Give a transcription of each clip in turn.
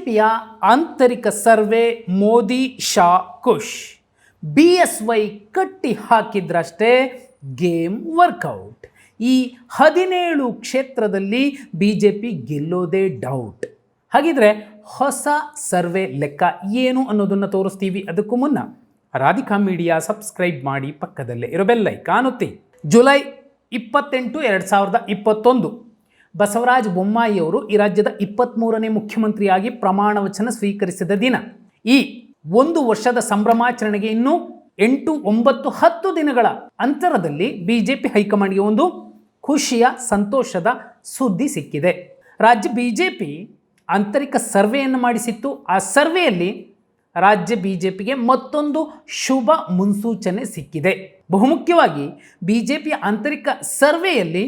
ಬಿಜೆಪಿಯ ಆಂತರಿಕ ಸರ್ವೆ ಮೋದಿ ಶಾ ಖುಷ್. BSY ಕಟ್ಟಿ ಹಾಕಿದ್ರಷ್ಟೇ ಗೇಮ್ ವರ್ಕೌಟ್. ಈ 17 ಕ್ಷೇತ್ರದಲ್ಲಿ ಬಿಜೆಪಿ ಗೆಲ್ಲೋದೇ ಡೌಟ್. ಹಾಗಿದ್ರೆ ಹೊಸ ಸರ್ವೆ ಲೆಕ್ಕ ಏನು ಅನ್ನೋದನ್ನು ತೋರಿಸ್ತೀವಿ. ಅದಕ್ಕೂ ಮುನ್ನ ರಾಧಿಕಾ ಮೀಡಿಯಾ ಸಬ್ಸ್ಕ್ರೈಬ್ ಮಾಡಿ, ಪಕ್ಕದಲ್ಲೇ ಇರೋ ಬೆಲ್ ಐಕಾನ್ ಒತ್ತಿ. ಜುಲೈ 28, 2021 ಬಸವರಾಜ ಬೊಮ್ಮಾಯಿ ಅವರು ಈ ರಾಜ್ಯದ 23ನೇ ಮುಖ್ಯಮಂತ್ರಿಯಾಗಿ ಪ್ರಮಾಣ ವಚನ ಸ್ವೀಕರಿಸಿದ ದಿನ. ಈ 1 ವರ್ಷದ ಸಂಭ್ರಮಾಚರಣೆಗೆ ಇನ್ನೂ 8, 9, 10 ದಿನಗಳ ಅಂತರದಲ್ಲಿ ಬಿಜೆಪಿ ಹೈಕಮಾಂಡ್ಗೆ ಒಂದು ಖುಷಿಯ, ಸಂತೋಷದ ಸುದ್ದಿ ಸಿಕ್ಕಿದೆ. ರಾಜ್ಯ ಬಿಜೆಪಿ ಆಂತರಿಕ ಸರ್ವೆಯನ್ನು ಮಾಡಿಸಿತ್ತು. ಆ ಸರ್ವೆಯಲ್ಲಿ ರಾಜ್ಯ ಬಿಜೆಪಿಗೆ ಮತ್ತೊಂದು ಶುಭ ಮುನ್ಸೂಚನೆ ಸಿಕ್ಕಿದೆ. ಬಹುಮುಖ್ಯವಾಗಿ ಬಿಜೆಪಿಯ ಆಂತರಿಕ ಸರ್ವೆಯಲ್ಲಿ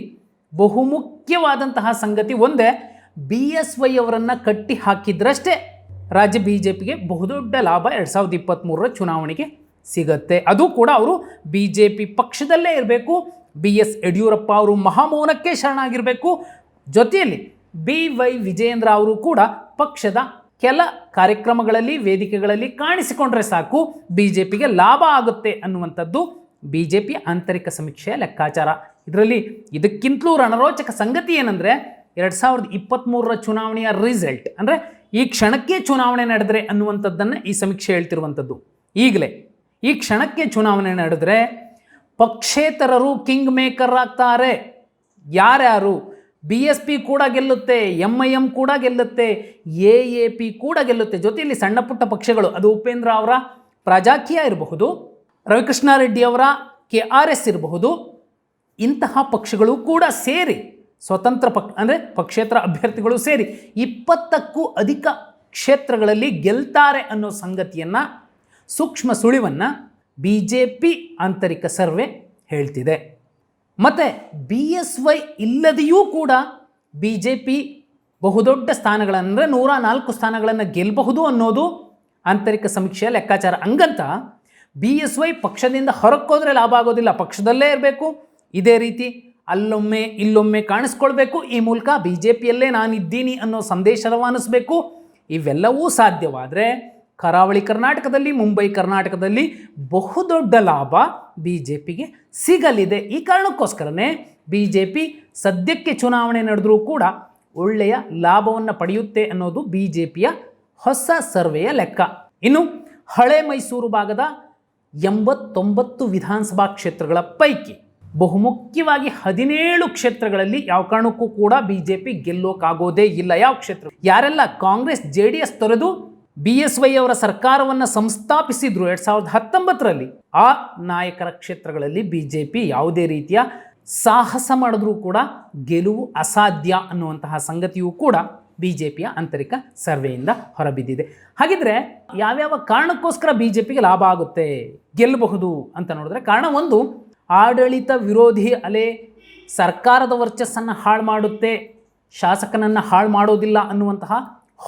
ಬಹುಮುಖ್ಯವಾದಂತಹ ಸಂಗತಿ ಒಂದೇ, BSY ಅವರನ್ನು ಕಟ್ಟಿ ಹಾಕಿದ್ರಷ್ಟೇ ರಾಜ್ಯ ಬಿಜೆಪಿಗೆ ಬಹುದೊಡ್ಡ ಲಾಭ 2023 ಚುನಾವಣೆಗೆ ಸಿಗತ್ತೆ. ಅದು ಕೂಡ ಅವರು ಬಿಜೆಪಿ ಪಕ್ಷದಲ್ಲೇ ಇರಬೇಕು. BS ಯಡಿಯೂರಪ್ಪ ಅವರು ಮಹಾಮೌನಕ್ಕೆ ಶರಣಾಗಿರಬೇಕು. ಜೊತೆಯಲ್ಲಿ BY ವಿಜಯೇಂದ್ರ ಅವರು ಕೂಡ ಪಕ್ಷದ ಕೆಲ ಕಾರ್ಯಕ್ರಮಗಳಲ್ಲಿ, ವೇದಿಕೆಗಳಲ್ಲಿ ಕಾಣಿಸಿಕೊಂಡ್ರೆ ಸಾಕು, ಬಿಜೆಪಿಗೆ ಲಾಭ ಆಗುತ್ತೆ ಅನ್ನುವಂಥದ್ದು ಬಿಜೆಪಿ ಆಂತರಿಕ ಸಮೀಕ್ಷೆಯ ಲೆಕ್ಕಾಚಾರ. ಇದಕ್ಕಿಂತಲೂ ರಣರೋಚಕ ಸಂಗತಿ ಏನಂದರೆ 2023 ಚುನಾವಣೆಯ ರಿಸಲ್ಟ್, ಅಂದರೆ ಈ ಕ್ಷಣಕ್ಕೆ ಚುನಾವಣೆ ನಡೆದರೆ ಅನ್ನುವಂಥದ್ದನ್ನು ಈ ಸಮೀಕ್ಷೆ ಹೇಳ್ತಿರುವಂಥದ್ದು. ಈಗಲೇ ಈ ಕ್ಷಣಕ್ಕೆ ಚುನಾವಣೆ ನಡೆದರೆ ಪಕ್ಷೇತರರು ಕಿಂಗ್ ಮೇಕರ್ ಆಗ್ತಾರೆ. ಯಾರ್ಯಾರು? BSP ಕೂಡ ಗೆಲ್ಲುತ್ತೆ, MIM ಕೂಡ ಗೆಲ್ಲುತ್ತೆ, AAP ಕೂಡ ಗೆಲ್ಲುತ್ತೆ. ಜೊತೆಯಲ್ಲಿ ಸಣ್ಣ ಪುಟ್ಟ ಪಕ್ಷಗಳು, ಅದು ಉಪೇಂದ್ರ ಅವರ ಪ್ರಜಾಕೀಯ ಇರಬಹುದು, ರವಿಕೃಷ್ಣಾರೆಡ್ಡಿ ಅವರ KRS ಇರಬಹುದು, ಇಂತಹ ಪಕ್ಷಗಳು ಕೂಡ ಸೇರಿ, ಸ್ವತಂತ್ರ ಅಂದರೆ ಪಕ್ಷೇತರ ಅಭ್ಯರ್ಥಿಗಳು ಸೇರಿ 20ಕ್ಕೂ ಅಧಿಕ ಕ್ಷೇತ್ರಗಳಲ್ಲಿ ಗೆಲ್ತಾರೆ ಅನ್ನೋ ಸಂಗತಿಯನ್ನು, ಸೂಕ್ಷ್ಮ ಸುಳಿವನ್ನು ಬಿಜೆಪಿ ಆಂತರಿಕ ಸರ್ವೆ ಹೇಳ್ತಿದೆ. ಮತ್ತು BSY ಇಲ್ಲದೆಯೂ ಕೂಡ ಬಿಜೆಪಿ ಬಹುದೊಡ್ಡ ಸ್ಥಾನಗಳನ್ನು, ಅಂದರೆ 104 ಸ್ಥಾನಗಳನ್ನು ಗೆಲ್ಲಬಹುದು ಅನ್ನೋದು ಆಂತರಿಕ ಸಮೀಕ್ಷೆಯ ಲೆಕ್ಕಾಚಾರ. ಹಂಗಂತ BSY ಪಕ್ಷದಿಂದ ಹೊರಕ್ಕೋದ್ರೆ ಲಾಭ ಆಗೋದಿಲ್ಲ, ಪಕ್ಷದಲ್ಲೇ ಇರಬೇಕು. ಇದೇ ರೀತಿ ಅಲ್ಲೊಮ್ಮೆ ಇಲ್ಲೊಮ್ಮೆ ಕಾಣಿಸ್ಕೊಳ್ಬೇಕು. ಈ ಮೂಲಕ ಬಿಜೆಪಿಯಲ್ಲೇ ನಾನಿದ್ದೀನಿ ಅನ್ನೋ ಸಂದೇಶ ರವಾನಿಸಬೇಕು. ಇವೆಲ್ಲವೂ ಸಾಧ್ಯವಾದರೆ ಕರಾವಳಿ ಕರ್ನಾಟಕದಲ್ಲಿ, ಮುಂಬೈ ಕರ್ನಾಟಕದಲ್ಲಿ ಬಹುದೊಡ್ಡ ಲಾಭ ಬಿಜೆಪಿಗೆ ಸಿಗಲಿದೆ. ಈ ಕಾರಣಕ್ಕೋಸ್ಕರನೇ ಬಿಜೆಪಿ ಸದ್ಯಕ್ಕೆ ಚುನಾವಣೆ ನಡೆದರೂ ಕೂಡ ಒಳ್ಳೆಯ ಲಾಭವನ್ನು ಪಡೆಯುತ್ತೆ ಅನ್ನೋದು ಬಿಜೆಪಿಯ ಹೊಸ ಸರ್ವೆಯ ಲೆಕ್ಕ. ಇನ್ನು ಹಳೆ ಮೈಸೂರು ಭಾಗದ 89 ವಿಧಾನಸಭಾ ಕ್ಷೇತ್ರಗಳ ಪೈಕಿ ಬಹುಮುಖ್ಯವಾಗಿ 17 ಕ್ಷೇತ್ರಗಳಲ್ಲಿ ಯಾವ ಕಾರಣಕ್ಕೂ ಕೂಡ ಬಿಜೆಪಿ ಗೆಲ್ಲೋಕ್ಕಾಗೋದೇ ಇಲ್ಲ. ಯಾವ ಕ್ಷೇತ್ರ? ಯಾರೆಲ್ಲ ಕಾಂಗ್ರೆಸ್ JDS ತೊರೆದು BSY ಅವರ ಸರ್ಕಾರವನ್ನು ಸಂಸ್ಥಾಪಿಸಿದ್ರು 2019ರಲ್ಲಿ, ಆ ನಾಯಕರ ಕ್ಷೇತ್ರಗಳಲ್ಲಿ ಬಿಜೆಪಿ ಯಾವುದೇ ರೀತಿಯ ಸಾಹಸ ಮಾಡಿದ್ರೂ ಕೂಡ ಗೆಲುವು ಅಸಾಧ್ಯ ಅನ್ನುವಂತಹ ಸಂಗತಿಯೂ ಕೂಡ ಬಿಜೆಪಿಯ ಆಂತರಿಕ ಸರ್ವೆಯಿಂದ ಹೊರಬಿದ್ದಿದೆ. ಹಾಗಿದ್ರೆ ಯಾವ್ಯಾವ ಕಾರಣಕ್ಕೋಸ್ಕರ ಬಿಜೆಪಿಗೆ ಲಾಭ ಆಗುತ್ತೆ, ಗೆಲ್ಲಬಹುದು ಅಂತ ನೋಡಿದ್ರೆ, ಕಾರಣ ಒಂದು, ಆಡಳಿತ ವಿರೋಧಿ ಅಲೆ ಸರ್ಕಾರದ ವರ್ಚಸ್ಸನ್ನು ಹಾಳು ಮಾಡುತ್ತೆ, ಶಾಸಕನನ್ನು ಹಾಳು ಮಾಡೋದಿಲ್ಲ ಅನ್ನುವಂತಹ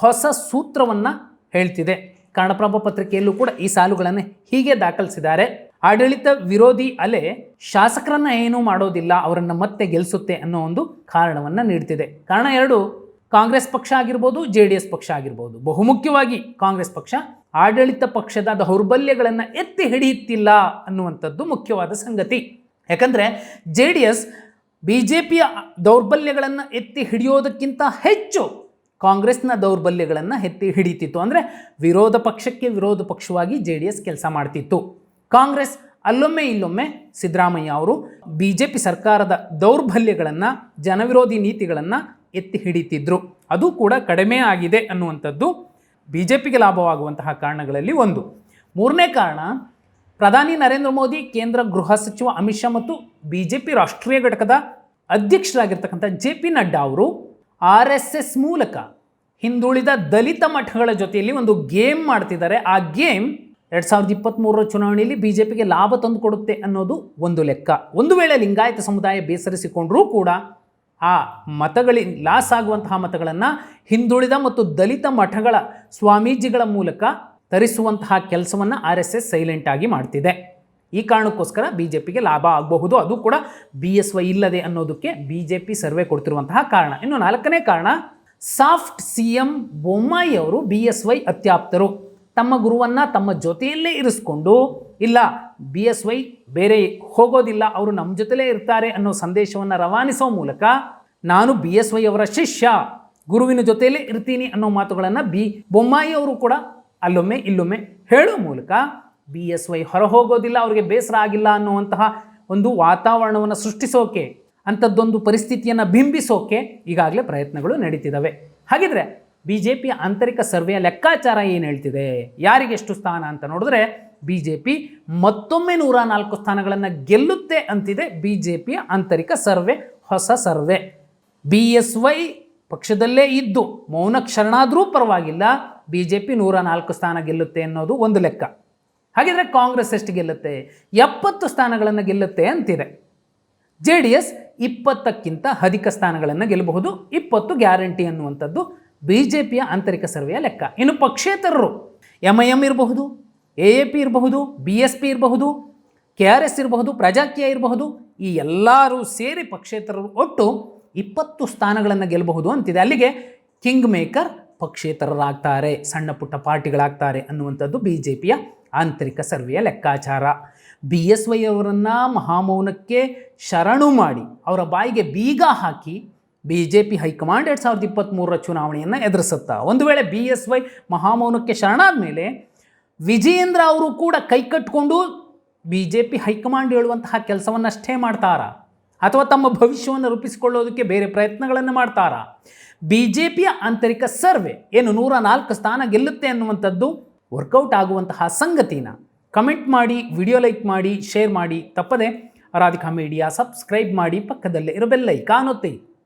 ಹೊಸ ಸೂತ್ರವನ್ನು ಹೇಳ್ತಿದೆ. ಕನ್ನಡಪ್ರಭ ಪತ್ರಿಕೆಯಲ್ಲೂ ಕೂಡ ಈ ಸಾಲುಗಳನ್ನು ಹೀಗೆ ದಾಖಲಿಸಿದ್ದಾರೆ. ಆಡಳಿತ ವಿರೋಧಿ ಅಲೆ ಶಾಸಕರನ್ನು ಏನೂ ಮಾಡೋದಿಲ್ಲ, ಅವರನ್ನು ಮತ್ತೆ ಗೆಲ್ಲಿಸುತ್ತೆ ಅನ್ನೋ ಒಂದು ಕಾರಣವನ್ನು ನೀಡ್ತಿದೆ. ಕಾರಣ 2, ಕಾಂಗ್ರೆಸ್ ಪಕ್ಷ ಆಗಿರ್ಬೋದು, JDS ಪಕ್ಷ ಆಗಿರ್ಬೋದು. ಬಹುಮುಖ್ಯವಾಗಿ ಕಾಂಗ್ರೆಸ್ ಪಕ್ಷ ಆಡಳಿತ ಪಕ್ಷದ ದೌರ್ಬಲ್ಯಗಳನ್ನು ಎತ್ತಿ ಹಿಡಿಯುತ್ತಿಲ್ಲ ಅನ್ನುವಂಥದ್ದು ಮುಖ್ಯವಾದ ಸಂಗತಿ. ಯಾಕಂದರೆ JDS ಬಿಜೆಪಿಯ ದೌರ್ಬಲ್ಯಗಳನ್ನು ಎತ್ತಿ ಹಿಡಿಯೋದಕ್ಕಿಂತ ಹೆಚ್ಚು ಕಾಂಗ್ರೆಸ್ನ ದೌರ್ಬಲ್ಯಗಳನ್ನು ಎತ್ತಿ ಹಿಡಿತಿತ್ತು. ಅಂದರೆ ವಿರೋಧ ಪಕ್ಷಕ್ಕೆ ವಿರೋಧ ಪಕ್ಷವಾಗಿ JDS ಕೆಲಸ ಮಾಡ್ತಿತ್ತು. ಕಾಂಗ್ರೆಸ್ ಅಲ್ಲೊಮ್ಮೆ ಇಲ್ಲೊಮ್ಮೆ ಸಿದ್ದರಾಮಯ್ಯ ಅವರು ಬಿಜೆಪಿ ಸರ್ಕಾರದ ದೌರ್ಬಲ್ಯಗಳನ್ನು, ಜನವಿರೋಧಿ ನೀತಿಗಳನ್ನು ಎತ್ತಿ ಹಿಡಿತಿದ್ರು. ಅದು ಕೂಡ ಕಡಿಮೆ ಆಗಿದೆ ಅನ್ನುವಂಥದ್ದು ಬಿಜೆಪಿಗೆ ಲಾಭವಾಗುವಂತಹ ಕಾರಣಗಳಲ್ಲಿ ಒಂದು. 3ನೇ ಕಾರಣ, ಪ್ರಧಾನಿ ನರೇಂದ್ರ ಮೋದಿ, ಕೇಂದ್ರ ಗೃಹ ಸಚಿವ ಅಮಿತ್ ಶಾ ಮತ್ತು ಬಿಜೆಪಿ ರಾಷ್ಟ್ರೀಯ ಘಟಕದ ಅಧ್ಯಕ್ಷರಾಗಿರ್ತಕ್ಕಂಥ JP ನಡ್ಡಾ ಅವರು RSS ಮೂಲಕ ಹಿಂದುಳಿದ ದಲಿತ ಮಠಗಳ ಜೊತೆಯಲ್ಲಿ ಒಂದು ಗೇಮ್ ಮಾಡ್ತಿದ್ದಾರೆ. ಆ ಗೇಮ್ 2023 ಚುನಾವಣೆಯಲ್ಲಿ ಬಿಜೆಪಿಗೆ ಲಾಭ ತಂದು ಕೊಡುತ್ತೆ ಅನ್ನೋದು ಒಂದು ಲೆಕ್ಕ. ಒಂದು ವೇಳೆ ಲಿಂಗಾಯತ ಸಮುದಾಯ ಬೇಸರಿಸಿಕೊಂಡರೂ ಕೂಡ ಆ ಲಾಸ್ ಆಗುವಂತಹ ಮತಗಳನ್ನು ಹಿಂದುಳಿದ ಮತ್ತು ದಲಿತ ಮಠಗಳ ಸ್ವಾಮೀಜಿಗಳ ಮೂಲಕ ತರಿಸುವಂತಹ ಕೆಲಸವನ್ನು RSS ಸೈಲೆಂಟ್ ಆಗಿ ಮಾಡ್ತಿದೆ. ಈ ಕಾರಣಕ್ಕೋಸ್ಕರ ಬಿಜೆಪಿಗೆ ಲಾಭ ಆಗಬಹುದು, ಅದು ಕೂಡ BSY ಇಲ್ಲದೆ ಅನ್ನೋದಕ್ಕೆ ಬಿಜೆಪಿ ಸರ್ವೆ ಕೊಡ್ತಿರುವಂತಹ ಕಾರಣ. ಇನ್ನು 4ನೇ ಕಾರಣ, ಸಾಫ್ಟ್ CM ಬೊಮ್ಮಾಯಿ ಅವರು BSY ಅತ್ಯಾಪ್ತರು. ತಮ್ಮ ಗುರುವನ್ನು ತಮ್ಮ ಜೊತೆಯಲ್ಲೇ ಇರಿಸ್ಕೊಂಡು ಇಲ್ಲ BSY ಬೇರೆ ಹೋಗೋದಿಲ್ಲ, ಅವರು ನಮ್ಮ ಜೊತೆಲೇ ಇರ್ತಾರೆ ಅನ್ನೋ ಸಂದೇಶವನ್ನು ರವಾನಿಸೋ ಮೂಲಕ ನಾನು BSY ಅವರ ಶಿಷ್ಯ, ಗುರುವಿನ ಜೊತೆಯಲ್ಲೇ ಇರ್ತೀನಿ ಅನ್ನೋ ಮಾತುಗಳನ್ನು ಬೊಮ್ಮಾಯಿ ಅವರು ಕೂಡ ಅಲ್ಲೊಮ್ಮೆ ಇಲ್ಲೊಮ್ಮೆ ಹೇಳೋ ಮೂಲಕ BSY ಹೊರ ಹೋಗೋದಿಲ್ಲ, ಅವರಿಗೆ ಬೇಸರ ಆಗಿಲ್ಲ ಅನ್ನುವಂತಹ ಒಂದು ವಾತಾವರಣವನ್ನು ಸೃಷ್ಟಿಸೋಕೆ, ಅಂಥದ್ದೊಂದು ಪರಿಸ್ಥಿತಿಯನ್ನು ಬಿಂಬಿಸೋಕೆ ಈಗಾಗಲೇ ಪ್ರಯತ್ನಗಳು ನಡೀತಿದ್ದಾವೆ. ಹಾಗಿದ್ರೆ BJP ಆಂತರಿಕ ಸರ್ವೆಯ ಲೆಕ್ಕಾಚಾರ ಏನು ಹೇಳ್ತಿದೆ, ಯಾರಿಗೆ ಎಷ್ಟು ಸ್ಥಾನ ಅಂತ ನೋಡಿದ್ರೆ BJP ಮತ್ತೊಮ್ಮೆ 104 ಸ್ಥಾನಗಳನ್ನು ಗೆಲ್ಲುತ್ತೆ ಅಂತಿದೆ BJPಯ ಆಂತರಿಕ ಸರ್ವೆ, ಹೊಸ ಸರ್ವೆ. BSY ಪಕ್ಷದಲ್ಲೇ ಇದ್ದು ಮೌನಕ್ಕೆ ಶರಣಾದರೂ ಪರವಾಗಿಲ್ಲ, BJP 104 ಸ್ಥಾನ ಗೆಲ್ಲುತ್ತೆ ಅನ್ನೋದು ಒಂದು ಲೆಕ್ಕ. ಹಾಗಿದ್ರೆ ಕಾಂಗ್ರೆಸ್ ಎಷ್ಟು ಗೆಲ್ಲುತ್ತೆ? 70 ಸ್ಥಾನಗಳನ್ನು ಗೆಲ್ಲುತ್ತೆ ಅಂತಿದೆ. JDS 20ಕ್ಕಿಂತ ಅಧಿಕ ಸ್ಥಾನಗಳನ್ನು ಗೆಲ್ಲಬಹುದು, 20 ಗ್ಯಾರಂಟಿ ಅನ್ನುವಂಥದ್ದು BJPಯ ಆಂತರಿಕ ಸರ್ವೆಯ ಲೆಕ್ಕ. ಇನ್ನು ಪಕ್ಷೇತರರು MIM ಇರಬಹುದು, AAP ಇರಬಹುದು, BSP ಇರಬಹುದು, KRS ಇರಬಹುದು, ಪ್ರಜಾಕೀಯ ಇರಬಹುದು, ಈ ಎಲ್ಲರೂ ಸೇರಿ ಪಕ್ಷೇತರರು ಒಟ್ಟು 20 ಸ್ಥಾನಗಳನ್ನು ಗೆಲ್ಲಬಹುದು ಅಂತಿದೆ. ಅಲ್ಲಿಗೆ ಕಿಂಗ್ ಮೇಕರ್ ಪಕ್ಷೇತರರಾಗ್ತಾರೆ, ಸಣ್ಣ ಪುಟ್ಟ ಪಾರ್ಟಿಗಳಾಗ್ತಾರೆ ಅನ್ನುವಂಥದ್ದು BJPಯ ಆಂತರಿಕ ಸರ್ವೆಯ ಲೆಕ್ಕಾಚಾರ. BSY ಅವರನ್ನು ಮಹಾಮೌನಕ್ಕೆ ಶರಣು ಮಾಡಿ ಅವರ ಬಾಯಿಗೆ ಬೀಗ ಹಾಕಿ BJP ಹೈಕಮಾಂಡ್ 2023ರ ಚುನಾವಣೆಯನ್ನು ಎದುರಿಸುತ್ತಾ. ಒಂದು ವೇಳೆ BSY ಮಹಾಮೌನಕ್ಕೆ ಶರಣಾದ ಮೇಲೆ ವಿಜಯೇಂದ್ರ ಅವರು ಕೂಡ ಕೈಕಟ್ಟಿಕೊಂಡು BJP ಹೈಕಮಾಂಡ್ ಹೇಳುವಂತಹ ಕೆಲಸವನ್ನಷ್ಟೇ ಮಾಡ್ತಾರಾ, ಅಥವಾ ತಮ್ಮ ಭವಿಷ್ಯವನ್ನು ರೂಪಿಸಿಕೊಳ್ಳೋದಕ್ಕೆ ಬೇರೆ ಪ್ರಯತ್ನಗಳನ್ನು ಮಾಡ್ತಾರಾ? BJPಯ ಆಂತರಿಕ ಸರ್ವೆ ಏನು 104 ಸ್ಥಾನ ಗೆಲ್ಲುತ್ತೆ ಅನ್ನುವಂಥದ್ದು ವರ್ಕೌಟ್ ಆಗುವಂತಹ ಸಂಗತಿನ ಕಮೆಂಟ್ ಮಾಡಿ, ವಿಡಿಯೋ ಲೈಕ್ ಮಾಡಿ, ಶೇರ್ ಮಾಡಿ, ತಪ್ಪದೆ ರಾಧಿಕಾ ಮೀಡಿಯಾ ಸಬ್ಸ್ಕ್ರೈಬ್ ಮಾಡಿ, ಪಕ್ಕದಲ್ಲೇ ಇರೋ ಬೆಲ್ ಐಕಾನ್ ಒತ್ತಿ.